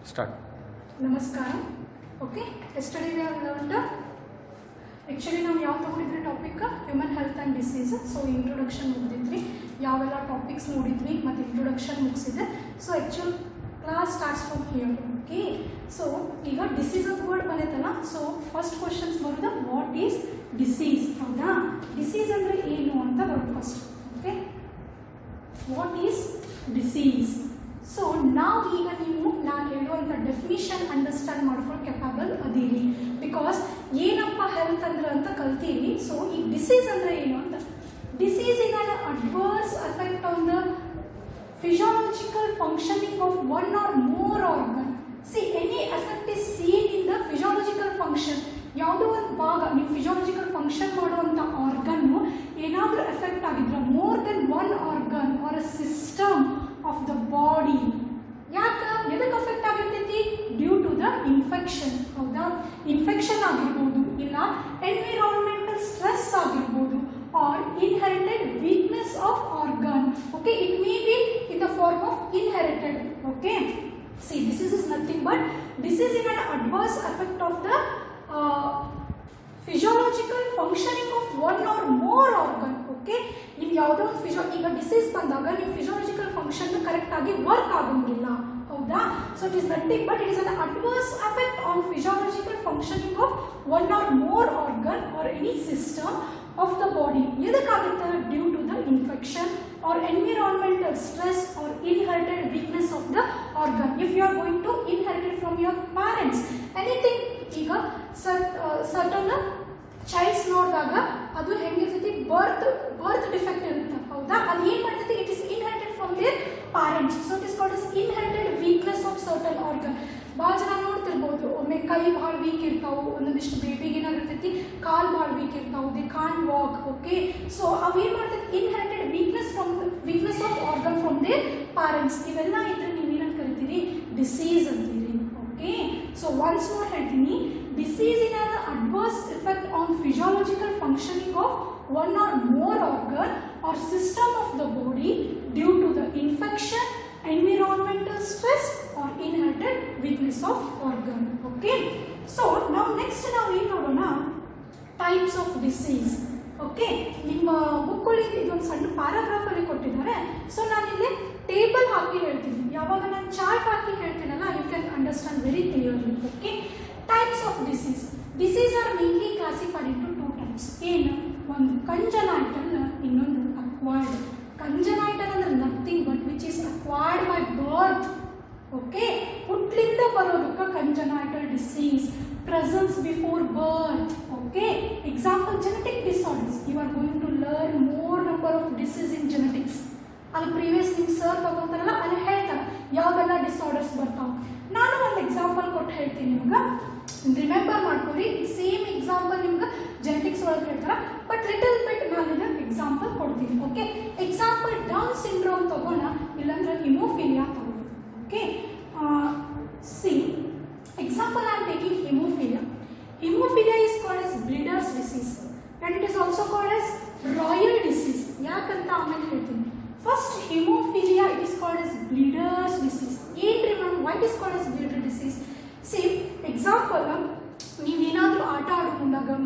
Start. Namaskaram. Okay. Yesterday we have learned actually ನಾವು ಯಾವ ತಗೊಂಡಿದ್ವಿ topic human health and disease. So introduction ಮುಗಿದಿದ್ವಿ, ಯಾವೆಲ್ಲ ಟಾಪಿಕ್ಸ್ ನೋಡಿದ್ವಿ ಮತ್ತು ಇಂಟ್ರೊಡಕ್ಷನ್ ಮುಗಿಸಿದೆ. So actual class starts from here. Okay, so ಈಗ ಡಿಸೀಸ್ ಅಂತ ವರ್ಡ್ ಬಂದೈತಲ್ಲ. ಸೊ ಫಸ್ಟ್ ಕ್ವಶನ್ಸ್ ಬರೋದು ವಾಟ್ ಈಸ್ ಡಿಸೀಸ್. ಹೌದಾ, ಡಿಸೀಸ್ ಅಂದರೆ ಏನು ಅಂತ ಬರೋದು first. Okay, what is disease. So ನಾವು ಈಗ ನೀವು ನಾನು ಹೇಳುವಂಥ ಡೆಫಿನಿಷನ್ ಅಂಡರ್ಸ್ಟ್ಯಾಂಡ್ ಮಾಡ್ಕೊಂಡು ಕೆಪಾಬಲ್ ಅದೀರಿ. ಬಿಕಾಸ್ ಏನಪ್ಪ ಹೆಲ್ತ್ ಅಂದ್ರೆ ಅಂತ ಕಲ್ತೀವಿ. ಸೊ ಈ ಡಿಸೀಸ್ ಅಂದರೆ ಏನು ಅಂತ, disease is an adverse effect on the physiological functioning of one or more organ. See, any effect is seen in the physiological function. ಯಾವುದೋ ಒಂದು ಭಾಗ ನೀವು ಫಿಸಿಯಾಲಜಿಕಲ್ ಫಂಕ್ಷನ್ ಮಾಡುವಂಥ ಆರ್ಗನ್ನು ಏನಾದರೂ ಎಫೆಕ್ಟ್ ಆಗಿದ್ರೆ more than one organ or a system of the body, ಯಾಕೆ ಎದಕ್ಕೆ affect ಆಗಿರ್ತೈತಿ? Due to the infection. ಹೌದಾ, ಇನ್ಫೆಕ್ಷನ್ ಆಗಿರ್ಬೋದು, ಇಲ್ಲ ಎನ್ವಿರಾನ್ಮೆಂಟಲ್ ಸ್ಟ್ರೆಸ್ ಆಗಿರ್ಬೋದು, or inherited weakness of organ. Okay, it may be in the form of inherited. Okay, see, disease is nothing but disease is an adverse effect of the physiological functioning of one or more organ. Okay, ನೀವು ಯಾವುದೋ ಒಂದು ಈಗ disease ಬಂದಾಗ ನಿಮ್ಮ physiological function correct ಆಗಿ work ಆಗೋಂಗಿಲ್ಲ. ಹೌದಾ, so it is nothing but it is an adverse effect on physiological functioning of one or more organ or any system of the body. ಎದಕ್ಕಾಗುತ್ತೆ? Due to the infection or environmental stress or inherited weakness of the organ. If you are going to inherit it from your parents anything, ಈಗ certain child's ನೋಡಿದಾಗ ಅದು ಹೆಂಗಿರ್ತೈತಿ, ಬರ್ತ್ defect ಇರುತ್ತೆ. ಹೌದಾ, ಅದು ಏನು ಮಾಡ್ತೈತಿ? It is inherited from their parents. So it is called is inherited weakness of certain organ. ಭಾಳ ಜನ ನೋಡ್ತಿರ್ಬೋದು, ಒಮ್ಮೆ ಕೈ ಭಾಳ ವೀಕ್ ಇರ್ತಾವೆ, ಒಂದೊಂದಿಷ್ಟು ಬೇಬಿಗೆ ಏನಾಗಿರ್ತೈತಿ ಕಾಲು ಭಾಳ ವೀಕ್ ಇರ್ತಾವೆ, they can't walk. Okay, so ಅವೇನು ಮಾಡ್ತೈತಿ? Inherited weakness of organ from their parents. ಇವೆಲ್ಲ ಇದ್ರೆ ನೀವೇನಂತ ಕರಿತೀರಿ? ಡಿಸೀಸ್ ಅಂತೀರಿ. ಓಕೆ, ಸೊ ಒನ್ಸ್ ಮೋರ್ ಹೇಳ್ತೀನಿ, disease is an adverse effect on physiological functioning of one or more organ or system of the body due to the infection, environmental stress or inherited weakness of organ. Okay, so now next ನಾವು ಏನು ನೋಡೋಣ? Types of disease. Okay, ನಿಮ್ಮ ಬುಕ್ಕಲ್ಲಿ ಇದೊಂದು ಸಣ್ಣ paragraph ಅಲ್ಲಿ ಕೊಟ್ಟಿದ್ದಾರೆ. So ನಾನಿಲ್ಲಿ ಟೇಬಲ್ ಹಾಕಿ ಹೇಳ್ತೀನಿ. ಯಾವಾಗ ನಾನು ಚಾರ್ಟ್ ಹಾಕಿ ಹೇಳ್ತೀನಲ್ಲ, you can understand very clearly. Okay, types of disease. Disease are mainly classified into two types. ಏನು? ಒಂದು congenital, ಇನ್ನೊಂದು acquired. Congenital ಅಂದ್ರೆ nothing but which is acquired by birth. Okay, ಹುಟ್ಲಿಂದ ಬರೋದಕ್ಕೆ congenital disease. Presence before birth. Okay, example genetic disorders. You are going to learn more number of disease in genetics. ಅಲ್ಲಿ previous ನಿಮ್ಮ sir ತಗೊಂತಾರಲ್ಲ, ಅಲ್ಲಿ ಹೇಳ್ತಾರೆ ಯಾವೆಲ್ಲ disorders ಬರ್ತಾವೆ. ನಾನು ಒಂದು example ಕೊಟ್ಟು ಹೇಳ್ತೀನಿ ನಿಮ್ಗೆ, ರಿಮೆಂಬರ್ ಮಾಡ್ಕೊರಿ. ಸೇಮ್ ಎಕ್ಸಾಂಪಲ್ ನಿಮ್ಗೆ ಜೆನೆಟಿಕ್ಸ್ ಒಳಗೆ ಹೇಳ್ತಾರೆ, ಬಟ್ ಲಿಟಲ್ ಬಿಟ್ ನಾನು ನಿಮಗೆ ಎಕ್ಸಾಂಪಲ್ ಕೊಡ್ತೀನಿ. ಓಕೆ, ಎಕ್ಸಾಂಪಲ್ ಡೌನ್ ಸಿಂಡ್ರೋಮ್ ತಗೋಣ, ಇಲ್ಲಾಂದ್ರೆ ಹಿಮೋಫಿಲಿಯಾ ತಗೋಣ. Okay, see example I am taking haemophilia. Haemophilia is called as bleeders disease and it is also called as royal disease. ಯಾಕಂತ ಆಮೇಲೆ ಹೇಳ್ತೀನಿ. First, hemophilia, it is called as bleeder's disease. Why it is called as bleeder disease? See, example, ನೀವೇನಾದರೂ ಆಟ ಆಡೋ ಮುಂದಾಗ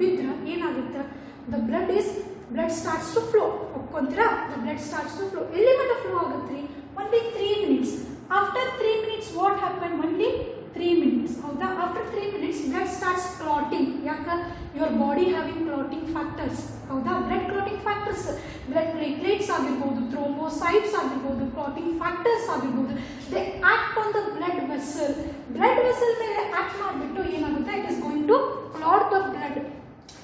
ಬಿದ್ದರೆ ಏನಾಗುತ್ತೆ? The blood starts to flow. ಒಪ್ಕೊಂತೀರಾ? The blood starts to flow. ಎಲ್ಲಿ ಮಟ್ಟ ಫ್ಲೋ ಆಗುತ್ತೆ? only 3 minutes. After 3 minutes, what happened? only 3 minutes. ಹೌದಾ, after 3 minutes, blood starts clotting. ಯಾಕೆ? your body having clotting factors. ಹೌದಾ, blood clotting factors, blood platelets ಆಗಿರ್ಬೋದು, thrombocytes ಆಗಿರ್ಬೋದು, clotting factors ಆಗಿರ್ಬೋದು, they act on the blood vessel ಮೇಲೆ act ಮಾಡಿಬಿಟ್ಟು ಏನಾಗುತ್ತೆ? It is going to clot the blood.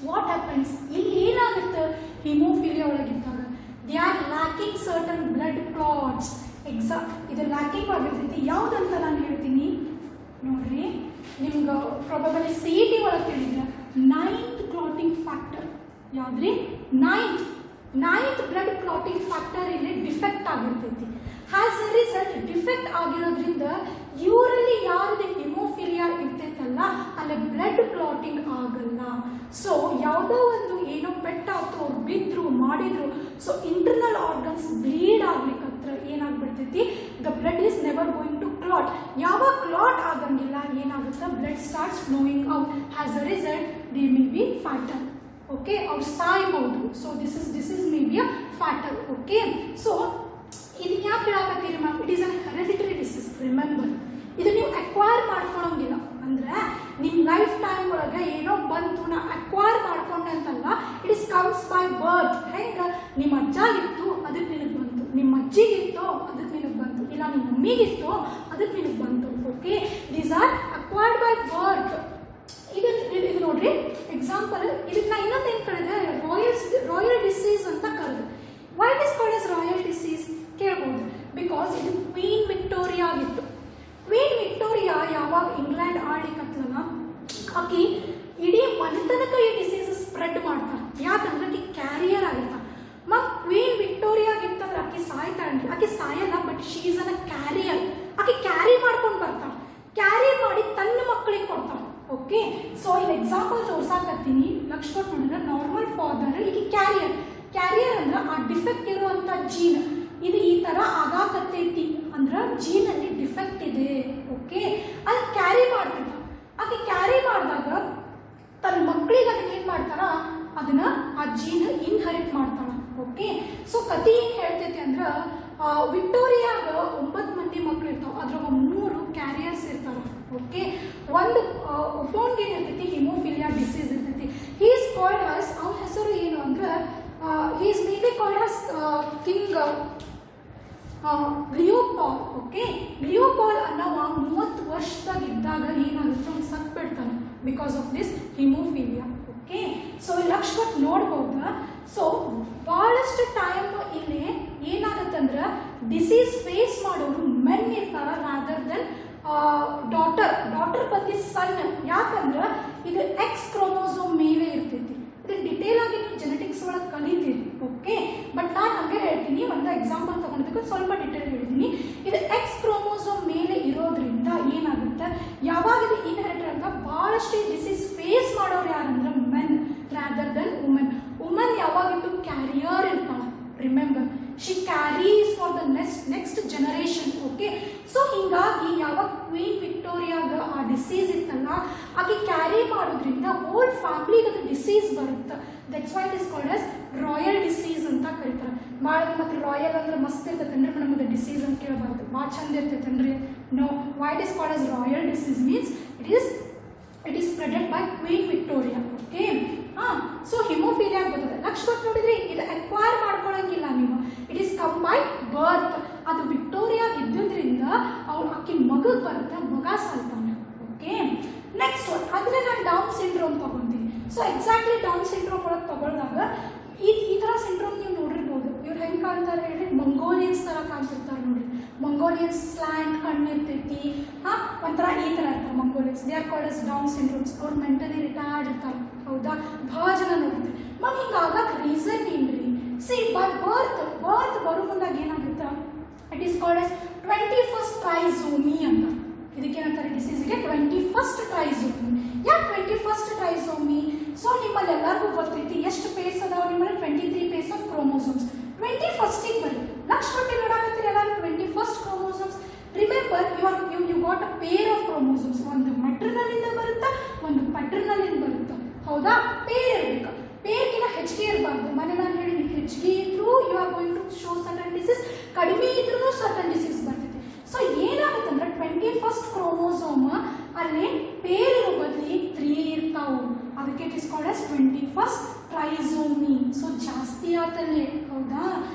What happens? ಇಲ್ಲಿ ಏನಾಗುತ್ತೆ? ಹಿಮೋಫಿಲಿಯಾ ಒಳಗಿದ್ದಾಗ they are lacking certain blood clots. ಇದು ಲ್ಯಾಕಿಂಗ್ ಆಗಿರ್ತೈತಿ. ಯಾವುದಂತ ನಾನು ಹೇಳ್ತೀನಿ ನೋಡ್ರಿ, ನಿಮ್ಗೆ ಪ್ರಾಬಬಲಿ CET ಒಳಗೆ ತಿಳಿದ್ರೆ 9th ಕ್ಲಾಟಿಂಗ್ ಫ್ಯಾಕ್ಟರ್ ಯಾವ್ದ್ರಿ? 9th ಬ್ಲಡ್ ಕ್ಲಾಟಿಂಗ್ ಫ್ಯಾಕ್ಟರ್ ಇಲ್ಲಿ ಡಿಫೆಕ್ಟ್ ಆಗಿರ್ತೈತಿ. ಹ್ಯಾಸ್ ಎ ರಿಸಲ್ಟ್ ಡಿಫೆಕ್ಟ್ ಆಗಿರೋದ್ರಿಂದ ಇವರಲ್ಲಿ ಯಾರಿಗೆ ಹಿಮೋಫಿಲಿಯಾ ಇರ್ತೈತಲ್ಲ, ಅಲ್ಲಿ ಬ್ಲಡ್ ಕ್ಲಾಟಿಂಗ್ ಆಗಲ್ಲ. ಸೊ ಯಾವುದೋ ಒಂದು ಏನೋ ಪೆಟ್ ಸತ್ತು ಅವ್ರು ಬಿದ್ರು ಮಾಡಿದ್ರು. ಸೊ ಇಂಟರ್ನಲ್ ಆರ್ಗನ್ಸ್ ಬ್ಲೀಡ್ ಆಗ್ಲಿಕ್ಕತ್ರ ಏನಾಗ್ಬಿಡ್ತೈತಿ, the blood is never going to clot. ಯಾವಾಗ ಕ್ಲಾಟ್ ಆಗಂಗಿಲ್ಲ ಏನಾಗುತ್ತೆ, blood starts flowing out. As a result they may be fatal. Okay, ಅವ್ರು ಸಾಯ್ಬಹುದು. So this is may be a fatal. Okay, so ಇದು ಯಾಕೆ ಹೇಳಾಕತ್ತೀರಿ ma'am, it is an hereditary disease. Remember, ಇದು ನೀವು ಅಕ್ವೈರ್ ಮಾಡ್ಕೊಳಂಗಿಲ್ಲ. ಅಂದ್ರೆ ನಿಮ್ಮ ಲೈಫ್ ಟೈಮ್ ಒಳಗೆ ಏನೋ ಬಂತು ನಾ ಅಕ್ವೈರ್ ಮಾಡ್ಕೊಂಡೆ ಅಂತಲ್ಲ, it is comes by birth. ಹೆಂಗೆ ನಿಮ್ಮ ಅಜ್ಜ ಇತ್ತು ಅದಕ್ಕೆ ನಿನಗೆ ಬಂತು, ನಿಮ್ಮ ಅಜ್ಜಿಗಿತ್ತು ಅದಕ್ಕೆ ನಿನಗೆ ಬಂತು, ಇಲ್ಲ ನಿಮ್ಮ ಮಮ್ಮಿಗಿತ್ತು ಅದಕ್ಕೆ ನಿನಗೆ ಬಂತು. Okay, these are acquired by ಬರ್ತ್. ಇದು ನೋಡ್ರಿ ಎಕ್ಸಾಂಪಲ್. ಇದಕ್ಕೆ ನಾ ಇನ್ನೊಂದು ಏನು ಕರೆದೆ, ರಾಯಲ್ ಡಿಸೀಸ್ ಅಂತ ಕರೆದು. Why it is called as royal disease ಕೇಳ್ಬೋದು. ಬಿಕಾಸ್ ಇದು ಕ್ವೀನ್ ವಿಕ್ಟೋರಿಯಾ ಆಗಿತ್ತು. ಕ್ವೀನ್ ವಿಕ್ಟೋರಿಯಾ ಯಾವಾಗ ಇಂಗ್ಲೆಂಡ್ ಆಳ್ಲಿಕ್ಕತ್ತಲ್ಲ, ಆಕಿ ಇಡೀ ಮನೆತನಕ ಈ ಡಿಸೀಸ್ ಸ್ಪ್ರೆಡ್ ಮಾಡ್ತಾರೆ. ಯಾಕಂದ್ರೆ ಆಕಿ ಕ್ಯಾರಿಯರ್ ಆಗಿರ್ತಾಳೆ. ಕ್ವೀನ್ ವಿಕ್ಟೋರಿಯಾ ಆಗಿತ್ತಂದ್ರೆ ಆಕಿ ಸಾಯ್ತಾಳ್ರಿ, ಆಕಿ ಸಾಯಲ್ಲ, but she is an carrier. ಆಕಿ ಕ್ಯಾರಿ ಮಾಡ್ಕೊಂಡು ಬರ್ತಾಳೆ, ಕ್ಯಾರಿ ಮಾಡಿ ತನ್ನ ಮಕ್ಕಳಿಗೆ ಕೊಡ್ತಾಳೆ. ಓಕೆ, ಸೊ ಇಲ್ಲಿ ಎಕ್ಸಾಂಪಲ್ ತೋರ್ಸಾಕತ್ತೀನಿ. ಲಕ್ಷ್ಮಣ್ ನೋಡಿದ್ರೆ ನಾರ್ಮಲ್ ಫಾದರ್, ಈಗ ಕ್ಯಾರಿಯರ್ ಅಂದ್ರೆ ಆ ಡಿಫೆಕ್ಟ್ ಇರುವಂತ ಜೀನ್ ಇದು ಈ ತರ ಆಗಾಕತ್ತೈತಿ ಅಂದ್ರೆ ಜೀನಲ್ಲಿ ಡಿಫೆಕ್ಟ್ ಇದೆ. ಓಕೆ, ಅದು ಕ್ಯಾರಿ ಮಾಡ್ತಿದ್ದ. ಆಕೆ ಕ್ಯಾರಿ ಮಾಡಿದಾಗ ತನ್ನ ಮಕ್ಕಳಿಗೆ ಅದನ್ನ ಏನ್ ಮಾಡ್ತಾರ, ಅದನ್ನ ಆ ಜೀನ್ ಇನ್ಹೆರಿಟ್ ಮಾಡ್ತಾಳ. ಓಕೆ, ಸೊ ಕಥೆ ಏನ್ ಹೇಳ್ತೈತಿ ಅಂದ್ರ ವಿಕ್ಟೋರಿಯಾಗ 9 ಮಂದಿ ಮಕ್ಳು ಇರ್ತಾವ, ಅದ್ರಾಗ 3 ಕ್ಯಾರಿಯರ್ಸ್ ಇರ್ತಾವ. ಓಕೆ, ಒಂದು ಒಬ್ಬನಿಗೆ ಏನಿರ್ತೈತಿ ಹಿಮೋಫಿಲಿಯಾ ಡಿಸೀಸ್ ಇರ್ತೈತಿ. ಹಿ ಈಸ್ ಕಾಲ್ಡ್ ಆಸ್, ಅವನ ಹೆಸರು ಏನು ಅಂದ್ರೆ he is maybe called as king Leopold. Okay, Leopold ಅನ್ನೋವ 30 ವರ್ಷದಾಗಿದ್ದಾಗ ಏನಾಗುತ್ತೆ, ಅವ್ನು ಸತ್ಬಿಡ್ತಾನೆ because of this haemophilia. Okay, so Lakshman ನೋಡ್ಬೋದು. ಸೊ ಬಹಳಷ್ಟು ಟೈಮ್ ಇಲ್ಲಿ ಏನಾಗುತ್ತಂದ್ರೆ ಡಿಸೀಸ್ ಫೇಸ್ ಮಾಡೋರು ಮೆನ್ ಇರ್ತಾರ ರಾದರ್ ದೆನ್ ಡಾಟರ್ ಬಗ್ಗೆ ಸನ್. ಯಾಕಂದ್ರೆ ಇದು ಎಕ್ಸ್ ಕ್ರೋಮೋಸೋಮ್ ಮೇಲೆ ಇರ್ತೈತಿ. ಇದು ಡಿಟೇಲ್ ಆಗಿ ನೀವು ಜೆನೆಟಿಕ್ಸ್ ಒಳಗೆ ಕಲಿತೀರಿ. ಓಕೆ, ಬಟ್ ನಾನು ಹಂಗೆ ಹೇಳ್ತೀನಿ, ಒಂದು ಎಕ್ಸಾಂಪಲ್ ತಗೊಂಡಿದ್ದಕ್ಕೆ ಸ್ವಲ್ಪ ಡಿಟೇಲ್ ಹೇಳ್ತೀನಿ. ಇದು ಎಕ್ಸ್ ಕ್ರೋಮೋಸೋಮ್ ಮೇಲೆ ಇರೋದ್ರಿಂದ ಏನಾಗುತ್ತೆ, ಯಾವಾಗ ಇದು ಇನ್ಹೆರಿಟೆಡ್ ಅಂತ ಬಹಳಷ್ಟು ಡಿಸೀಸ್ ಫೇಸ್ ಮಾಡೋರು ಯಾರಂದ್ರೆ men rather than women. Women ಯಾವಾಗಿದ್ದು ಕ್ಯಾರಿಯರ್ ಇರ್ತಾಳೆ. Remember, she carries for the next generation. Okay, so ಹಿಂಗಾಗಿ ಯಾವಾಗ ಕ್ವೀನ್ ವಿಕ್ಟೋರಿಯಾಗ ಆ ಡಿಸೀಸ್ ಇತ್ತಲ್ಲ, ಆಕೆ ಕ್ಯಾರಿ ಮಾಡೋದ್ರಿಂದ ಹೋಲ್ ಫ್ಯಾಮಿಲಿಗೆ ಅದು ಡಿಸೀಸ್ ಬರುತ್ತೆ. That's why it is called as royal disease ಅಂತ ಕರೀತಾರೆ. ಭಾಳ ಮತ್ತೆ ರಾಯಲ್ ಅಂದ್ರೆ ಮಸ್ತ್ ಇರ್ತೈತೇನ್ರಿ ಮೇಡಮ್, ಅದು ಡಿಸೀಸ್ ಅಂತ ಕೇಳಬಾರ್ದು, ಭಾಳ ಚಂದ ಇರ್ತೈತೇನ್ರಿ. No, why it is called as royal disease means it is spreaded by queen Victoria. Okay, so haemophilia ಬರ್ತದೆ. ನೆಕ್ಸ್ಟ್ ಗೊತ್ತು ನೋಡಿದ್ರಿ, ಇದು ಅಕ್ವೈರ್ ಮಾಡ್ಕೊಳಂಗಿಲ್ಲ ನೀವು, it is come by birth. ಅದು ವಿಕ್ಟೋರಿಯಾ ಇದ್ದಿದ್ರಿಂದ ಅವ್ರು ಆಕಿ ಮಗಗೆ ಬರುತ್ತೆ, ಮಗ ಸಾಯ್ತಾನೆ. ಓಕೆ, ನೆಕ್ಸ್ಟ್ ಅದನ್ನ ನಾನು ಡೌನ್ ಸಿಂಡ್ರೋಮ್ ತಗೊಂತೀನಿ. ಸೊ ಎಕ್ಸಾಕ್ಟ್ಲಿ ಡೌನ್ ಸಿಂಡ್ರೋಮ್ ಒಳಗೆ ತಗೊಳ್ದಾಗ ಈ ಥರ ಸಿಂಡ್ರೋಮ್ ನೀವು ನೋಡಿರ್ಬೋದು. ಇವ್ರು ಹೆಂಗೆ ಕಾಣ್ತಾರೆ ಹೇಳಿ, ಮಂಗೋಲಿಯನ್ಸ್ ಥರ ಕಾಣ್ತಿರ್ತಾರೆ ನೋಡ್ರಿ. ಮಂಗೋಲಿಯನ್ಸ್ ಸ್ಲ್ಯಾಂಟ್ ಕಣ್ಣಿರ್ತೈತಿ, ಒಂಥರ ಈ ಥರ ಇರ್ತಾರೆ Mongolians. They are called as down syndromes. ಅವ್ರು ಮೆಂಟಲಿ ರಿಟೈರ್ಡ್ ಇರ್ತಾರೆ. ಹೌದಾ, ಭಾಳ ಜನ ನೋಡಿರ್ತೀವಿ. ಮ್ಯಾಮ್ ಹಿಂಗಾಗಕ್ಕೆ ರೀಸನ್ ಏನ್ರಿ? ಸಿ ಬೈ ಬರ್ತ್ ಬರೋ ಮುಂದಾಗ ಏನಾಗುತ್ತೆ, it is called as 21st trisomy ಅಂತ. ಇದಕ್ಕೇನಂತಾರೆ ಡಿಸೀಸ್ಗೆ 21st ಟ್ರೈಸೋಮಿ. ಯಾಕೆ 21st ಟ್ರೈಸೋಮಿ? ಸೊ ನಿಮ್ಮಲ್ಲಿ ಎಲ್ಲರಿಗೂ ಗೊತ್ತೈತಿ ಎಷ್ಟು ಪೇರ್ಸ್ ಅದಾವ ನಿಮ್ಮಲ್ಲಿ, 23 ಪೇರ್ಸ್ ಆಫ್ ಕ್ರೋಮೋಸೋಮ್ಸ್. 21st ಬರೀ ಲಕ್ಷ್ಮಣ್ ನೋಡಾಕತ್ತೀರಿ ಎಲ್ಲರೂ 21st chromosomes. Remember, you got a pair of chromosomes. ಒಂದು ಮೆಟ್ರನಲ್ ಇಂದ ಬರುತ್ತಾ, ಒಂದು ಪೆಟ್ರನಲ್ ಇಂದ ಬರುತ್ತಾ. ಹೌದಾ, ಪೇರ್ ಇರಬೇಕು. ಪೇರ್ಗಿನ ಹೆಚ್ಚಿಗೆ ಇರಬಾರ್ದು. ಮನೆ ನಾನು ಹೇಳಿದ್ದೀನಿ, ಹೆಚ್ಚಿಗೆ ಇದ್ರೂ you are going to show certain disease, ಕಡಿಮೆ ಇದ್ರೂ ಸರ್ಟನ್ ಡಿಸೀಸ್ ಬರ್ತೈತಿ. ಸೊ ಏನಾಗುತ್ತಂದ್ರೆ 21st ಕ್ರೋಮೋಸೋಮ್ ಅಲ್ಲಿ ಪೇರ್ ಇರೋ ಬದಲಿ 3 ಇರ್ತಾವು. ಅದಕ್ಕೆ it is called as 21st trisomy. So ಜಾಸ್ತಿ ಆತಲ್ಲಿ. ಹೌದಾ,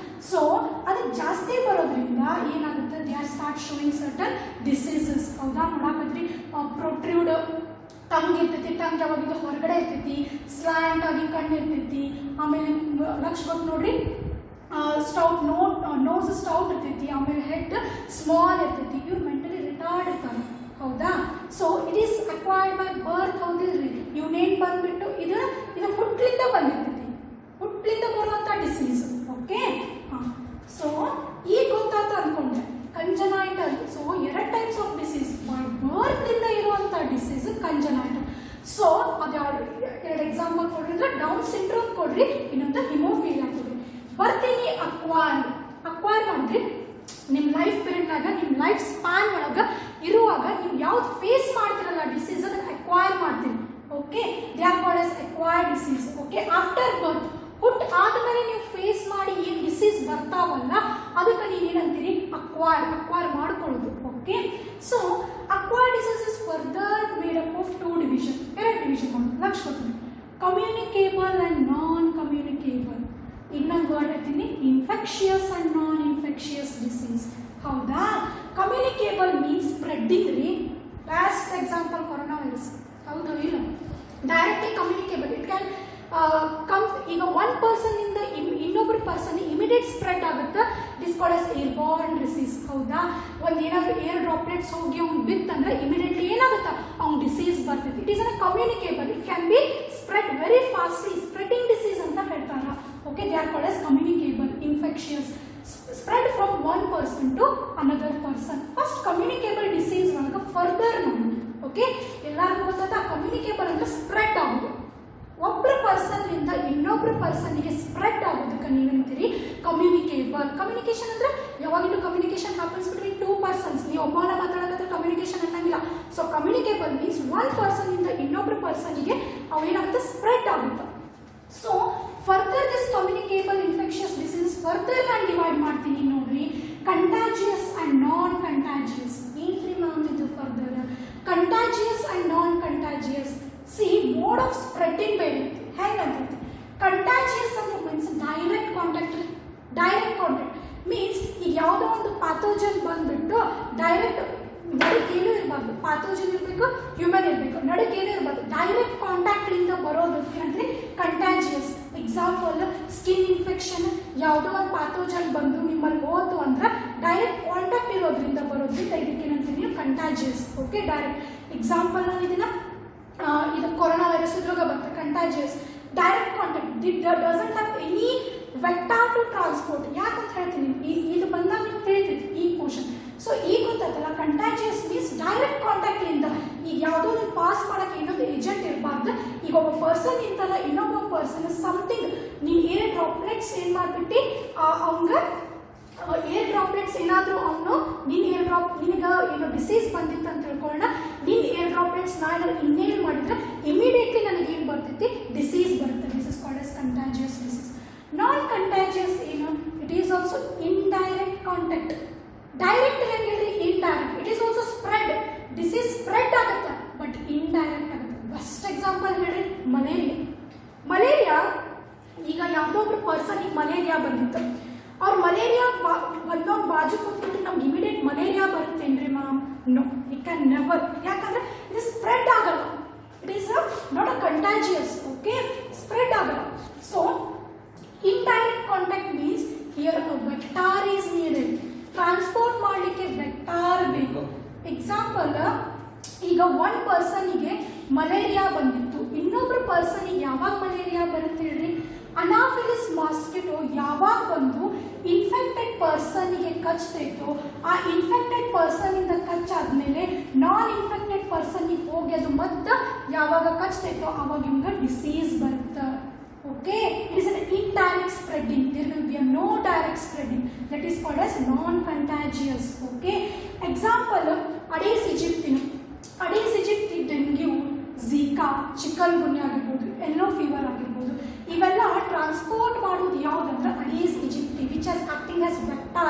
ಸೊ ಅದು ಜಾಸ್ತಿ ಬರೋದ್ರಿಂದ ಏನಾಗುತ್ತೆ, they are start showing certain diseases. ಹೌದಾ, ನೋಡಾಕತ್ರಿ ಪ್ರೊಟ್ರೂಡ್ ಟಂಗ್ ಇರ್ತೈತಿ. ಟಂಗ್ ಯಾವಾಗ ಹೊರಗಡೆ ಇರ್ತೈತಿ, ಸ್ಲ್ಯಾಂಟ್ ಆಗಿ ಕಣ್ಣು ಇರ್ತೈತಿ. ಆಮೇಲೆ ಲಕ್ಷ್ಮಣ್ ನೋಡ್ರಿ, ಸ್ಟೌಟ್ ನೋಸ್ ಸ್ಟೌಟ್ ಇರ್ತೈತಿ. ಆಮೇಲೆ ಹೆಡ್ ಸ್ಮಾಲ್ ಇರ್ತೈತಿ. ಇವ್ರು ಮೆಂಟಲಿ ರಿಟೈರ್ಡ್ ಇರ್ತಾರೆ. ಹೌದಾ, so it is acquired by birth. ಹೌದಿಲ್ರಿ, ಇವನೇನು ಬಂದ್ಬಿಟ್ಟು ಇದು ಹುಟ್ಲಿಂದ ಬಂದಿರ್ತೈತಿ, ಹುಟ್ಲಿಂದ ಬರುವಂಥ ಡಿಸೀಸ್. ಓಕೆ, ಸೊ ಈಗ ಗೊತ್ತಾತ ಅನ್ಕೊಂಡೆ congenital. So 2 types of disease. By birth ಇಂದ ಇರುವಂಥ ಡಿಸೀಸ್ ಕಂಜನೈಟಲ್. ಸೊ ಅದು ಎರಡು ಎಕ್ಸಾಂಪಲ್ ಕೊಡ್ರಿ ಅಂದ್ರೆ ಡೌನ್ ಸಿಂಡ್ರೋಮ್ ಕೊಡ್ರಿ, ಇನ್ನೊಂದು ಹಿಮೋಫಿಲಿಯಾ ಕೊಡ್ರಿ. ಬರ್ತೀನಿ ಅಕ್ವೈರ್ ಮಾಡಿದ್ರಿ ನಿಮ್ಮ ಲೈಫ್ ಪೀರಿಯಡ್ನಾಗ, ನಿಮ್ಮ ಲೈಫ್ ಸ್ಪ್ಯಾನ್ ಒಳಗೆ ಇರುವಾಗ ನೀವು ಯಾವ್ದು ಫೇಸ್ ಮಾಡ್ತಿರಲ್ಲ ಡಿಸೀಸ್ ಅದನ್ನ ಅಕ್ವೈರ್ ಮಾಡ್ತೀರಿ. Okay, they are called as acquired disease. Okay, after birth ಹುಟ್ಟು ಆದ್ಮೇಲೆ ನೀವು ಫೇಸ್ ಮಾಡಿ ಏನು ಡಿಸೀಸ್ ಬರ್ತಾವಲ್ಲ ಅದಕ್ಕೆ ನೀವು ಏನಂತೀರಿ ಅಕ್ವೈರ್ ಮಾಡ್ಕೊಳ್ಳೋದು. Okay, so acquired disease is further made up of 2 division, ಎರಡು ಡಿವಿಷನ್ ಲಕ್ಷ ಕೊಡ್ತೀನಿ. Communicable and non communicable. ಇನ್ನೊಂದು ವರ್ಡ್ ಹೇಳ್ತೀನಿ, infectious and non infectious disease. ಹೌದಾ? ಕಮ್ಯುನಿಕೇಬಲ್ ಮೀನ್ಸ್ ಸ್ಪ್ರೆಡ್ಡಿಂಗ್ ರೀ. Last example corona virus. ಹೌದು ಇಲ್ಲ? Directly communicable. ಇಟ್ ಕ್ಯಾನ್ ಈಗ one person ಇಂದ ಇನ್ನೊಬ್ಬರು ಪರ್ಸನ್ ಇಮಿಡಿಯೇಟ್ ಸ್ಪ್ರೆಡ್ ಆಗುತ್ತೆ. It is called as airborne disease. ಹೌದಾ? ಒಂದು ಏನಾದರೂ ಏರ್ ಡ್ರಾಪ್ಲೆಟ್ಸ್ ಹೋಗಿ ಅವ್ನು ಬಿತ್ತಂದ್ರೆ ಇಮಿಡಿಯೇಟ್ಲಿ ಏನಾಗುತ್ತೆ, ಅವ್ನು ಡಿಸೀಸ್ ಬರ್ತೈತಿ. It is a communicable. It can be spread very fastly. Spreading disease ಅಂತ ಹೇಳ್ತಾರ. Okay, they are called as communicable. Infectious spread from one person to another person. First communicable disease ಒಳಗೆ further ನೋಡಿ. Okay, ಎಲ್ಲರಿಗೂ ಗೊತ್ತಾಯ್ತಾ? Communicable ಅಂದ್ರೆ spread ಆಗೋದು, ಒಬ್ಬರ person ಇಂದ ಇನ್ನೊಬ್ಬರ ಪರ್ಸನ್ಗೆ ಸ್ಪ್ರೆಡ್ ಆಗೋದಕ್ಕೆ ನೀವೇಂತೀರಿ ಕಮ್ಯುನಿಕೇಬಲ್. ಕಮ್ಯುನಿಕೇಶನ್ ಅಂದ್ರೆ ಯಾವಾಗಲೂ ಕಮ್ಯುನಿಕೇಶನ್ ಹ್ಯಾಪನ್ಸ್ ಬಿಟ್ವೀನ್ 2 ಪರ್ಸನ್ಸ್. ನೀವು ಒಬ್ಬನ ಮಾತಾಡೋದಾದ್ರೆ ಕಮ್ಯುನಿಕೇಶನ್ ಅನ್ನಂಗಿಲ್ಲ. So communicable means one person ಇಂದ ಇನ್ನೊಬ್ಬರ ಪರ್ಸನ್ಗೆ ಅವೇನಾಗುತ್ತೆ, ಸ್ಪ್ರೆಡ್ ಆಗುತ್ತೆ. So further this communicable infectious disease further ನಾನು ಡಿವೈಡ್ ಮಾಡ್ತೀನಿ ನೋಡ್ರಿ. Contagious and non contagious. ಏನ್ರಿ ಮ್ಯಾಮ್ ಇದು further? Contagious and non contagious. See, mode of spreading ಬೇರೆ ಹೆಂಗಂತೈತಿ. ಕಂಟಾಜಿಯಸ್ ಅಂದ್ರೆ means direct contact. Direct contact means ಈಗ ಯಾವುದೋ ಒಂದು ಪ್ಯಾಥೋಜನ್ ಬಂದ್ಬಿಟ್ಟು ಡೈರೆಕ್ಟ್ ನಡಕ್ಕೇನು ಇರಬಾರ್ದು, ಪ್ಯಾಥೋಜನ್ ಇರಬೇಕು, ಹ್ಯೂಮನ್ ಇರಬೇಕು, ನಡಕ್ಕೇನು ಇರಬಾರ್ದು, ಡೈರೆಕ್ಟ್ ಕಾಂಟ್ಯಾಕ್ಟ್ಲಿಂದ ಬರೋದಕ್ಕೆ ಅಂದರೆ ಕಂಟ್ಯಾಜಿಯಸ್. ಎಕ್ಸಾಂಪಲ್, ಸ್ಕಿನ್ ಇನ್ಫೆಕ್ಷನ್, ಯಾವುದೋ ಒಂದು ಪ್ಯಾಥೋಜನ್ ಬಂದು ನಿಮ್ಮಲ್ಲಿ ಹೋತು ಅಂದ್ರೆ ಡೈರೆಕ್ಟ್ ಕಾಂಟ್ಯಾಕ್ಟ್ ಇರೋದ್ರಿಂದ ಬರೋದ್ರಿಂದ ಇದಕ್ಕೆ ಏನಂತೀವಿ ಕಂಟ್ಯಾಜಿಯಸ್. ಓಕೆ, ಡೈರೆಕ್ಟ್ ಎಕ್ಸಾಂಪಲ್ ನಾವು ಇದು ಕೊರೋನಾ ವೈರಸ್ ಇದ್ರಾಗ ಬರ್ತದೆ contagious. Direct contact doesn't have any vector to transport. ಯಾಕಂತ ಹೇಳ್ತೀನಿ, ಇದು ಬಂದಾಗ ನೀವು ತಿಳಿತೈತಿ ಈ ಪೋರ್ಷನ್. ಸೊ ಈಗ ಗೊತ್ತಾಯ್ತಲ್ಲ, ಕಂಟ್ಯಾಜಿಯಸ್ ಮೀನ್ಸ್ ಡೈರೆಕ್ಟ್ ಕಾಂಟ್ಯಾಕ್ಟ್ಲಿಂದ. ಈಗ ಯಾವುದೋ ಒಂದು ಪಾಸ್ ಮಾಡೋಕ್ಕೆ ಇನ್ನೊಂದು ಏಜೆಂಟ್ ಇರಬಾರ್ದು. ಈಗ ಒಬ್ಬ ಪರ್ಸನ್ ಇಂತಲ್ಲ ಇನ್ನೊಬ್ಬ ಪರ್ಸನ್ ಸಮಥಿಂಗ್ ನೀವು ಏರ್ ಡ್ರಾಪ್ಲೆಟ್ಸ್ ಏನು ಮಾಡಿಬಿಟ್ಟು ಅವಂಗೆ ಏರ್ ಡ್ರಾಪ್ಲೆಟ್ಸ್ ಏನಾದರೂ ಅವನು ನಿನ್ನ ಏರ್ ಡ್ರಾಪ್ ನಿನಗೆ ಏನೋ ಡಿಸೀಸ್ ಬಂದಿತ್ತು ಅಂತ ತಿಳ್ಕೊಳ್ಳೋಣ. ನಿನ್ನ ಏರ್ ಡ್ರಾಪ್ಲೆಟ್ಸ್ ನಾನು ಇನ್ನೇನು ಮಾಡಿದ್ರೆ ಇಮಿಡಿಯೇಟ್ಲಿ ನನಗೇನು ಬರ್ತೈತಿ, ಡಿಸೀಸ್ ಬರುತ್ತೆ. This is called as contagious disease. Non contagious ಏನು? It is also indirect contact. Direct ಹೆಂಗಿದ್ರಿ, indirect. It is also spread. Disease spread ಆಗುತ್ತೆ ಬಟ್ ಇಂಡೈರೆಕ್ಟ್ ಆಗುತ್ತೆ. ಬೆಸ್ಟ್ ಎಕ್ಸಾಂಪಲ್ ಹೇಳಿ, ಮಲೇರಿಯಾ. ಈಗ ಯಾವುದೋ ಒಬ್ರು ಪರ್ಸನ್ಗೆ ಮಲೇರಿಯಾ ಬಂದಿತ್ತು. ಅವ್ರು ಮಲೇರಿಯಾ ಒಂದೊಂದು ಬಾಜು ಕೂತ್ಬಿಟ್ಟು ನಮ್ಗೆ ಇಮಿಡಿಯೇಟ್ ಮಲೇರಿಯಾ ಬರುತ್ತೇನ್ರಿ ma'am? No, it can never. ಯಾಕಂದ್ರೆ ಇದು ಸ್ಪ್ರೆಡ್ ಆಗಲ್ಲ. It is not a contagious. Okay, spread ಆಗಲ್ಲ. So indirect contact means here a vector is needed. Transport ಮಾಡಲಿಕ್ಕೆ ವೆಕ್ಟಾರ್ ಬೇಕು. ಎಕ್ಸಾಂಪಲ್, ಈಗ ಒನ್ ಪರ್ಸನ್ಗೆ ಮಲೇರಿಯಾ ಬಂದಿತ್ತು, ಇನ್ನೊಬ್ರು ಪರ್ಸನ್ಗೆ ಯಾವಾಗ ಮಲೇರಿಯಾ ಬರುತ್ತೆ ಹೇಳ್ರಿ? ಅನಾಫಿಲಿಸ್ ಮಾಸ್ಕಿಟೋ ಯಾವಾಗ ಬಂದು ಇನ್ಫೆಕ್ಟೆಡ್ ಪರ್ಸನ್ಗೆ ಕಚ್ತೈತೋ, ಆ ಇನ್ಫೆಕ್ಟೆಡ್ ಪರ್ಸನ್ನಿಂದ ಕಚ್ಚಾದ್ಮೇಲೆ ನಾನ್ ಇನ್ಫೆಕ್ಟೆಡ್ ಪರ್ಸನ್ಗೆ ಹೋಗಿ ಅದು ಮತ್ತೆ ಯಾವಾಗ ಕಚ್ತೈತೋ ಆವಾಗ ಇವಾಗ ಡಿಸೀಸ್ ಬರುತ್ತೆ. Okay, it is an indirect spreading. There will be a no direct spreading. That is called as non-contagious. Okay. Example, Aedes aegypti. Aedes aegypti, dengue, Zika, chikungunya ಆಗಿರಬಹುದು, yellow fever ಆಗಿರಬಹುದು. ಇವೆಲ್ಲ ಟ್ರಾನ್ಸ್ಪೋರ್ಟ್ ಮಾಡೋದು ಯಾವುದಂದ್ರೆ Aedes aegypti, which is acting as vector.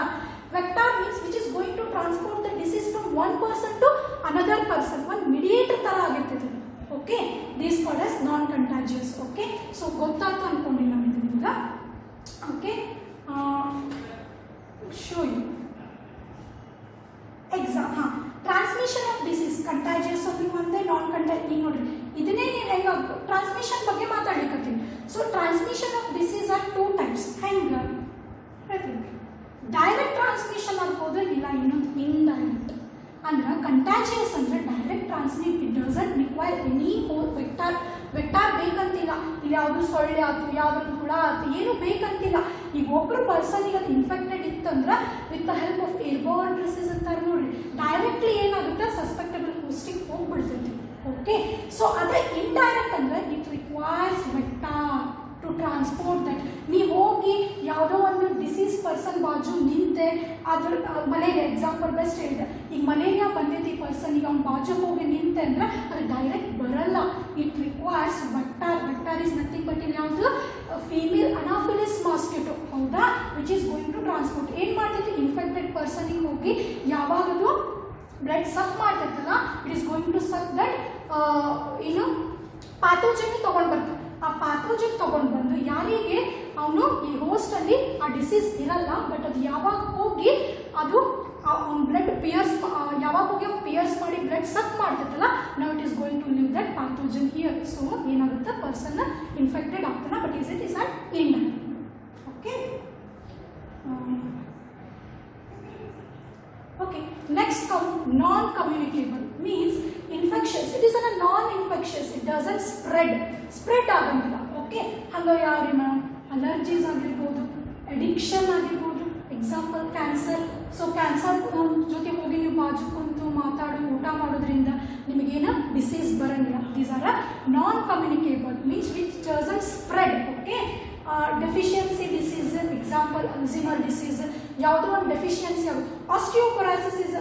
Vector means which is going to transport the disease from one person to another person. One mediator ತರ ಆಗಿರ್ತದೆ. Okay, these called as non-contagious. Okay, so ಗೊತ್ತಾಯ್ತು ಅನ್ಕೊಂಡಿಲ್ಲ ನಿಮ್ಗೆ. Okay, show you exam. Transmission of disease contagious ಅಲ್ಲಿ ಒಂದೇ, ನಾನ್ ಕಂಟಾಜಿಯಸ್. ಈಗ ನೋಡ್ರಿ, ಇದನ್ನೇ ನೀವು ಹೆಂಗ ಟ್ರಾನ್ಸ್ಮಿಷನ್ ಬಗ್ಗೆ ಮಾತಾಡ್ಲಿಕ್ಕತ್ತೀನಿ. So transmission of disease are 2 types. ಹೆಂಗ ಡೈರೆಕ್ಟ್ ಟ್ರಾನ್ಸ್ಮಿಷನ್ ಆಗ್ಬೋದು, ಇಲ್ಲ ಇನ್ನೊಂದು ಇಂಡೈರೆಕ್ಟ್. ಅಂದ್ರೆ ಕಂಟಾಜಿಯಸ್ ಅಂದ್ರೆ direct transmit. It doesn't require any vector. Vector ಬೇಕಂತಿಲ್ಲ. ಇಲ್ಲಿ ಯಾವುದು ಸೊಳ್ಳೆ ಆಯ್ತು, ಯಾವ್ದು ಹುಳ ಆಯ್ತು, ಏನು ಬೇಕಂತಿಲ್ಲ. ಈಗ ಒಬ್ರು ಪರ್ಸನ್ಗೆ ಅದು ಇನ್ಫೆಕ್ಟೆಡ್ ಇತ್ತಂದ್ರೆ with the help of airborne disease ಅಂತಾರೆ ನೋಡ್ರಿ, ಡೈರೆಕ್ಟ್ಲಿ ಏನಾಗುತ್ತೆ, ಸಸ್ಪೆಕ್ಟಬಲ್ ಹೋಸ್ಟಿಗೆ ಹೋಗ್ಬಿಡ್ತೈತಿ. ಓಕೆ, ಸೊ ಅದೇ ಇಂಡೈರೆಕ್ಟ್ ಅಂದರೆ it requires vector to transport that. ನೀವು ಹೋಗಿ ಯಾವುದೋ ಒಂದು ಡಿಸೀಸ್ ಪರ್ಸನ್ ಬಾಜು ನಿಂತೆ ಅದ್ರ ಮಲೇರಿಯಾ ಎಕ್ಸಾಂಪಲ್ ಬೆಸ್ಟ್ ಹೇಳಿದೆ. ಈಗ ಮಲೇರಿಯಾ ಬಂದೈತಿ ಪರ್ಸನ್, ಈಗ ಅವ್ನು ಬಾಜು ಹೋಗಿ ನಿಂತೆ ಅಂದರೆ ಅದು ಡೈರೆಕ್ಟ್ ಬರಲ್ಲ. It requires vector. Vector is nothing but ಇಲ್ಲಿ ಯಾವುದು ಫೀಮೇಲ್ ಅನಾಫಿಲಿಸ್ ಮಾಸ್ಕಿಟೋ, ಹೌದಾ, which is going to transport. ಏನು ಮಾಡ್ತೈತಿ ಇನ್ಫೆಕ್ಟೆಡ್ ಪರ್ಸನಿಗೆ ಹೋಗಿ ಯಾವಾಗದು ಬ್ಲಡ್ ಸಕ್ ಮಾಡ್ತೈತಲ್ಲ, it is going to suck that ಏನು ಪ್ಯಾಥೋಜನ್ ತೊಗೊಂಡು ಬರ್ತದೆ. ಆ ಪ್ಯಾಥೋಜನ್ ತೊಗೊಂಡು ಬಂದು ಯಾರಿಗೆ ಅವನು ಈ ಹೋಸ್ಟಲ್ಲಿ ಆ ಡಿಸೀಸ್ ಇರಲ್ಲ, ಬಟ್ ಅದು ಯಾವಾಗ ಹೋಗಿ ಅದು ಅವ್ನ ಬ್ಲಡ್ ಪಿಯರ್ಸ್ ಯಾವಾಗ ಹೋಗಿ ಅವ್ನು ಪಿಯರ್ಸ್ ಮಾಡಿ ಬ್ಲಡ್ ಸಕ್ ಮಾಡ್ತೈತಲ್ಲ, ನಾವು it is going to leave that pathogen here. So ಏನಾಗುತ್ತೆ ಪರ್ಸನ್ ಇನ್ಫೆಕ್ಟೆಡ್ ಆಗ್ತಾನೆ, but is it is an indirect. Okay Okay, next come non-communicable means infectious. It is a non-infectious. It doesn't spread ಆಗಂಗಿಲ್ಲ. Okay, ಹಂಗೆ ಯಾವ್ರಿ ma'am allergies ಆಗಿರ್ಬೋದು, addiction ಆಗಿರ್ಬೋದು, example cancer. So cancer ಜೊತೆ ಹೋಗಿ ನೀವು ಬಾಜು ಕುಂತು ಮಾತಾಡಿ ಊಟ ಮಾಡೋದ್ರಿಂದ ನಿಮಗೇನು ಡಿಸೀಸ್ ಬರಂಗಿಲ್ಲ. These are non-communicable means which doesn't spread. Okay, deficiency disease example Alzheimer disease, ಯಾವುದೋ ಒಂದು ಡೆಫಿಷಿಯನ್ಸಿ ಆಗುತ್ತೆ. ಆಸ್ಟಿಯೋಪೊರೋಸಿಸ್ ಇಸ್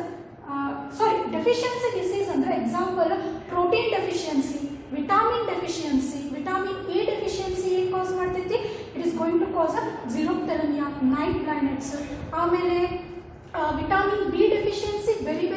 ಡೆಫಿಷಿಯನ್ಸಿ ಡಿಸೀಸ್ ಅಂದರೆ example protein deficiency, vitamin deficiency. Vitamin A deficiency ಏನು ಕಾಸ್ ಮಾಡ್ತೈತಿ? It is going to cause xerophthalmia, night blindness. ಆಮೇಲೆ vitamin B deficiency very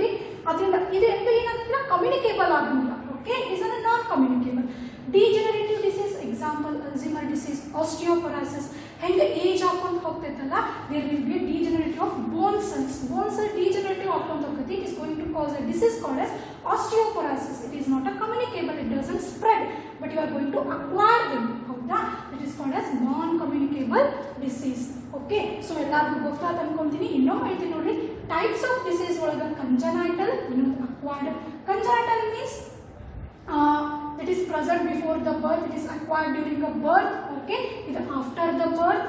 ಅದರಿಂದ ಇದು ಏನಾಗುತ್ತೆ ಕಮ್ಯುನಿಕೇಬಲ್ ಆಗಂಗಿಲ್ಲ. Okay, is an non communicable. Degenerative disease example Alzheimer disease, osteoporosis. ಹೆಂಗೆ age ಹಾಕೊಂತ ಹೋಗ್ತೈತಲ್ಲ, there will be degenerative of bone cells. Bone cell degenerative ಹಾಕೊಂತ ಹೋಗ್ತೈತಿ. It is going to cause a disease called as osteoporosis. It is not a communicable, it doesn't spread, but you are going to acquire them. ಹೌದಾ, it is called as non-communicable disease. Okay, so ಎಲ್ಲರಿಗೂ ಗೊತ್ತಾದ ಅನ್ಕೊಂತೀನಿ. ಇನ್ನೊಮ್ಮೆ ಹೇಳ್ತೀನಿ ನೋಡ್ರಿ, types of disease ಒಳಗೆ congenital, ಇನ್ನೊಂದು acquired. Congenital means it is present before the birth, it is acquired during a birth. Okay, ಇದು after the birth.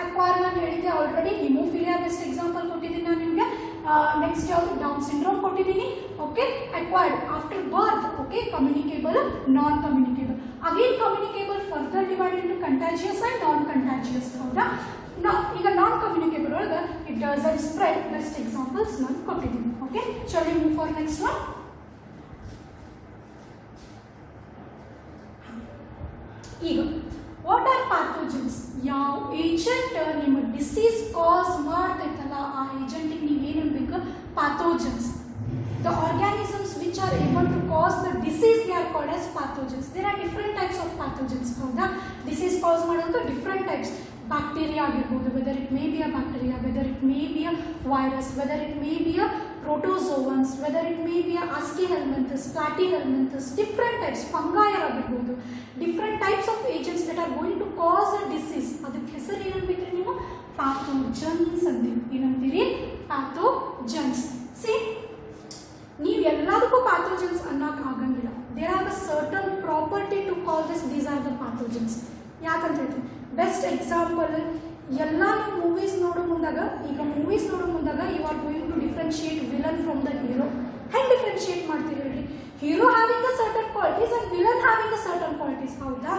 acquired ನಾನು ಹೇಳಿದ್ದೆ ಆಲ್ರೆಡಿ, ಹಿಮೋಫಿಲಿಯಾ ಬೆಸ್ಟ್ ಎಕ್ಸಾಂಪಲ್ ಕೊಟ್ಟಿದ್ದೀನಿ ನಾನು ನಿಮಗೆ. ನೆಕ್ಸ್ಟ್ ಯಾವುದು ಡೌನ್ ಸಿಂಡ್ರೋಮ್ ಕೊಟ್ಟಿದ್ದೀನಿ. Okay, acquired after birth. Okay, communicable, non communicable. Again communicable further divide into contagious and non contagious. ಹೌದಾ, ಈಗ ನಾನ್ ಕಮ್ಯುನಿಕೇಬಲ್ ಒಳಗೆ it doesn't spread. Best examples ನಾನು ಕೊಟ್ಟಿದ್ದೀನಿ. Okay, shall we move for next one. ಈಗ what are pathogens? ಯಾವ agent ನಿಮ್ಮ disease cause ಮಾಡ್ತೈತಲ್ಲ ಆ ಏಜೆಂಟಿಗೆ ನೀವು ಏನು ಅನ್ಬೇಕು? Pathogens. The organisms which are able to cause the disease they are called as pathogens. There are different types of pathogens. ಹೌದಾ, ಡಿಸೀಸ್ ಕಾಸ್ ಮಾಡೋದು ಡಿಫ್ರೆಂಟ್ ಟೈಪ್ಸ್. ಬ್ಯಾಕ್ಟೀರಿಯಾ ಆಗಿರ್ಬೋದು, whether it may be a bacteria, whether it may be a virus, whether it may be a protozoans, whether it may be a Asclepias, Platyhelminthes, different types, fungi ಆಗಿರ್ಬೋದು, different types of agents that are going to cause a disease. ಅದಕ್ಕೆ ಹೆಸರು ಏನಂತೀರಿ ನೀವು? Pathogens ಅಂತೀರಿ. ಏನಂತೀರಿ? Pathogens. C, ನೀವು ಎಲ್ಲದಕ್ಕೂ pathogens ಅನ್ನೋಕೆ ಆಗಂಗಿಲ್ಲ. There are a certain property to call this, these are the pathogens. ಯಾಕಂತ ಹೇಳ್ತೀನಿ, ಬೆಸ್ಟ್ ಎಕ್ಸಾಂಪಲ್ ಎಲ್ಲ ನೀವು ಮೂವೀಸ್ ನೋಡೋ ಮುಂದಾಗ, ಈಗ ಮೂವೀಸ್ ನೋಡೋ ಮುಂದಾಗ you are going to differentiate villain from the hero. ಹೆಂಗೆ ಡಿಫ್ರೆನ್ಶಿಯೇಟ್ ಮಾಡ್ತೀರಿ ಹೇಳ್ರಿ? Hero having a certain qualities and villain having a certain qualities. ಹೌದಾ,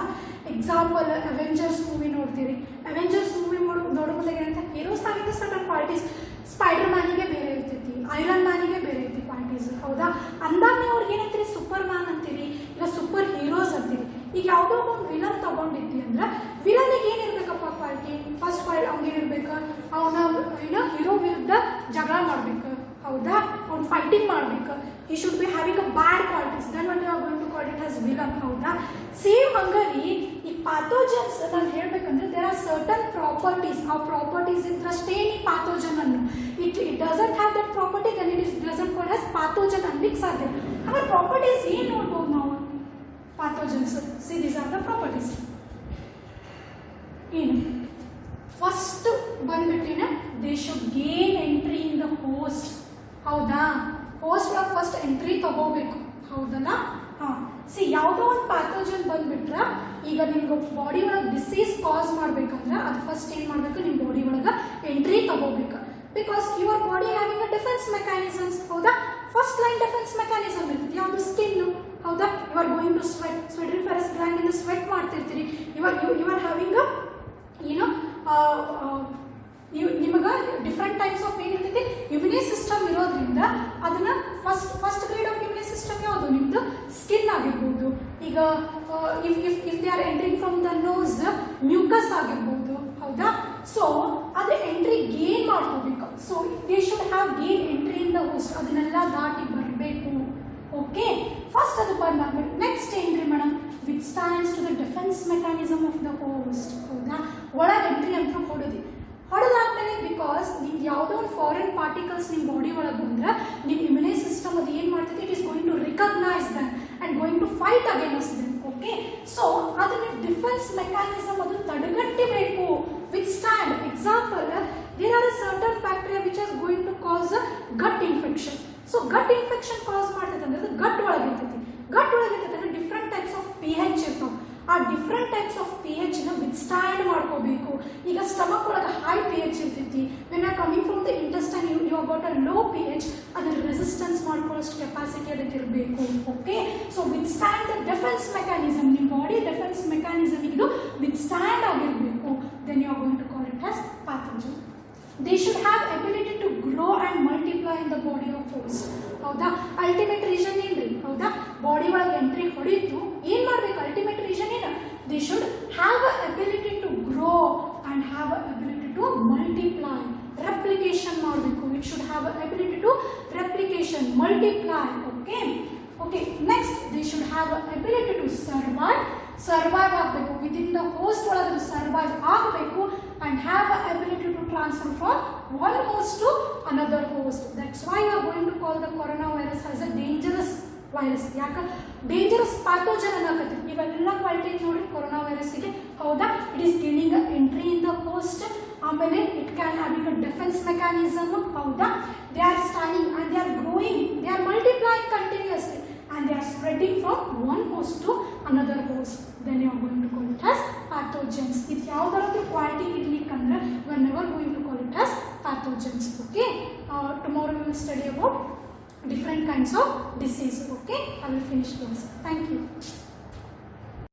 ಎಕ್ಸಾಂಪಲ್ ಅವೆಂಜರ್ಸ್ ಮೂವಿ ನೋಡ್ತೀರಿ. ಅವೆಂಜರ್ಸ್ ಮೂವಿ ನೋಡೋ ಮುಂದಾಗ ಏನಂತ, heroes having a certain qualities. Spider ಮ್ಯಾನಿಗೆ ಬೇರೆ ಇರ್ತೈತಿ, ಐರನ್ ಮ್ಯಾನಿಗೆ ಬೇರೆ ಇರ್ತಿ ಕ್ವಾಲಿಟೀಸ್. ಹೌದಾ, ಅಂದಾಗ ನೀವು ಅವ್ರಿಗೆ ಏನಂತೀರಿ? ಸೂಪರ್ ಮ್ಯಾನ್ ಅಂತೀರಿ, ಇಲ್ಲ ಸೂಪರ್ ಹೀರೋಸ್ ಅಂತೀರಿ. ಈಗ ಯಾವುದೋ ಒಂದು ವಿಲನ್ ತಗೊಂಡಿದ್ದಿ ಅಂದ್ರೆ ವಿಲನ್ಗೆ ಏನಿರ್ಬೇಕಪ್ಪ ಕ್ವಾಲಿಟಿ? ಫಸ್ಟ್ ಅವ್ನಿಗಿರ್ಬೇಕು, ಅವನ ಏನೋ ಹೀರೋ ವಿರುದ್ಧ ಜಗಳ ಮಾಡ್ಬೇಕು. ಹೌದಾ, ಅವ್ನು ಫೈಟಿಂಗ್ ಮಾಡ್ಬೇಕು. he should be having a bad qualities, then what you are going to call it as villain. ಹೌದಾ, ಸೇಮ್ ಹಂಗಾಗಿ ಈ ಪ್ಯಾಥೋಜನ್ಸ್ ನಾನು ಹೇಳ್ಬೇಕಂದ್ರೆ ದೇರ್ ಆರ್ ಸರ್ಟನ್ ಪ್ರಾಪರ್ಟೀಸ್. ಆ ಪ್ರಾಪರ್ಟೀಸ್ ಇದ್ರಷ್ಟೇ ಈ ಪ್ಯಾಥೋಜನ್ ಅನ್ನು. It doesn't have that property, then it is doesn't called as pathogen ಅನ್ಲಿಕ್ಕೆ ಸಾಧ್ಯ. ಹಾಗಾದ್ರೆ ಪ್ರಾಪರ್ಟೀಸ್ ಏನು ನೋಡ್ಬೋದು ನಾವು pathogens? See, these are the properties. ಏನು ಫಸ್ಟ್ ಬಂದ್ಬಿಟ್ಟಿನ, they should gain entry in the host. ಹೌದಾ, ಹೋಸ್ಟ್ ಒಳಗೆ ಫಸ್ಟ್ ಎಂಟ್ರಿ ತಗೋಬೇಕು. ಹೌದಲ್ಲ? ಹಾಂ, ಸಿ, ಯಾವುದೋ ಒಂದು ಪ್ಯಾಥೋಜನ್ ಬಂದ್ಬಿಟ್ರೆ ಈಗ ನಿಮ್ಗೆ ಬಾಡಿ ಒಳಗೆ ಡಿಸೀಸ್ ಕಾಸ್ ಮಾಡ್ಬೇಕಂದ್ರೆ ಅದು ಫಸ್ಟ್ ಏನು ಮಾಡಬೇಕು? ನಿಮ್ಮ ಬಾಡಿ ಒಳಗೆ ಎಂಟ್ರಿ ತಗೋಬೇಕು. Because your body having a defence mechanisms. ಹೌದಾ, ಫಸ್ಟ್ ಲೈನ್ ಡಿಫೆನ್ಸ್ ಮೆಕ್ಯಾನಿಸಮ್ ಇರ್ತದೆ. ಯಾವುದು? ಸ್ಕಿನ್ನು. ಹೌದಾ? You are going to sweat, sweatiferous gland ಇಂದ ಸ್ವೆಟ್ ಮಾಡ್ತಿರ್ತೀರಿ, ಯು ಆರ್ ಹ್ಯಾವಿಂಗ್ ಅ ನಿಮಗೆ ಡಿಫ್ರೆಂಟ್ ಟೈಪ್ಸ್ ಆಫ್ ಏನಿರ್ತೈತಿ ಇಮ್ಯುನಿ ಸಿಸ್ಟಮ್ ಇರೋದ್ರಿಂದ ಅದನ್ನ first grade of immune system ಯಾವುದು ನಿಮ್ದು ಸ್ಕಿನ್ ಆಗಿರ್ಬೋದು. ಈಗ if they are entering from the nose mucus ಆಗಿರ್ಬೋದು, ಹೌದಾ? ಸೊ ಅದು ಎಂಟ್ರಿ ಗೇನ್ ಮಾಡ್ಕೋಬೇಕು. So they should have gain entry in the host, ಅದನ್ನೆಲ್ಲ ದಾಟಿ ಬರಬೇಕು. ಓಕೆ, ಫಸ್ಟ್ ಅದು ಬಂದಾದ್ಮೇಲೆ ನೆಕ್ಸ್ಟ್ ಏನ್ರಿ madam, which stands to the defence mechanism of the host. ಹೌದಾ? ಒಳಗೆ ಎಂಟ್ರಿ ಅಂತ ಹೊಡೆದಾದ್ಮೇಲೆ ಬಿಕಾಸ್ ನಿಮ್ಗೆ ಯಾವುದೋ ಒಂದು ಫಾರಿನ್ ಪಾರ್ಟಿಕಲ್ಸ್ ನಿಮ್ಮ ಬಾಡಿ ಒಳಗೆ ಬಂದ್ರೆ ನಿಮ್ಮ ಇಮ್ಯುನಿ ಸಿಸ್ಟಮ್ ಅದು ಏನು ಮಾಡ್ತೈತಿ, it is going to recognise them and going to fight against them. Okay, so ಅದನ್ನ ಡಿಫೆನ್ಸ್ ಮೆಕ್ಯಾನಿಸಮ್ ಅದು ತಡೆಗಟ್ಟಬೇಕು. Which stand example, there are a certain bacteria which are going to cause gut infection. So gut infection cause ಮಾಡ್ತೈತೆ ಅಂದ್ರೆ ಅದು ಗಟ್ ಒಳಗಿರ್ತೈತಿ. ಗಟ್ ಒಳಗಿರ್ತೈತೆ ಅಂದ್ರೆ different types of pH ಇರ್ತಾವೆ. ಆ different types of pHನ ವಿತ್ಸ್ಟ್ಯಾಂಡ್ ಮಾಡ್ಕೋಬೇಕು. ಈಗ ಸ್ಟಮಕ್ ಒಳಗೆ ಹೈ pH ಇರ್ತೈತಿ, when are coming from the intestine you have got a low pH, ಅದರ ರೆಸಿಸ್ಟೆನ್ಸ್ ಮಾಡ್ಕೊಳ್ಳೋಷ್ಟು ಕೆಪಾಸಿಟಿ ಅದಕ್ಕೆ ಇರಬೇಕು. Okay, so withstand the defence mechanism, ನಿಮ್ಮ ಬಾಡಿ ಡಿಫೆನ್ಸ್ ಮೆಕ್ಯಾನಿಸಮ್ ಇದು ವಿತ್ಸ್ಟ್ಯಾಂಡ್ ಆಗಿರಬೇಕು. Then you are going to call it as pathogen. They should have ability to grow and multiply in the body of host. ಹೌದಾ? Ultimate reason ಏನ್ರಿ? ಹೌದಾ? Body ಒಳಗೆ entry ಹೊಡಿತು, ಏನ್ ಮಾಡ್ಬೇಕು? Ultimate reason ಏನು? They should have a ability to grow and have a ability to multiply. Replication ಮಾಡಬೇಕು. It should have a ability to replication, multiply. Okay. Okay. Next, they should have a ability to survive ಆಗಬೇಕು. Within the host ಒಳಗೆ survive ಆಗಬೇಕು and have a ability to transfer from one host to another host. That's why you are going to call the coronavirus as a dangerous virus. ಯಾಕೆ dangerous pathogen ಅನ್ನಕತ್ತೀವಿ. ಇವೆಲ್ಲ quality ನೋಡಿ corona ವೈರಸ್ಗೆ. ಹೌದಾ? It is gaining a entry in the host, ಆಮೇಲೆ it can having a defence mechanism. ಹೌದಾ? They are standing and they are growing, they are multiplying continuously and they are spreading from one host to another host. Then you are going to call it as pathogens. If ಯಾವುದಾದ್ರೂ quality ಇರ್ಲಿಕ್ಕೆ ಅಂದ್ರೆ we are never going to call it as pathogens. Okay, tomorrow we will study about different kinds of disease. Okay, I will finish this. Thank you.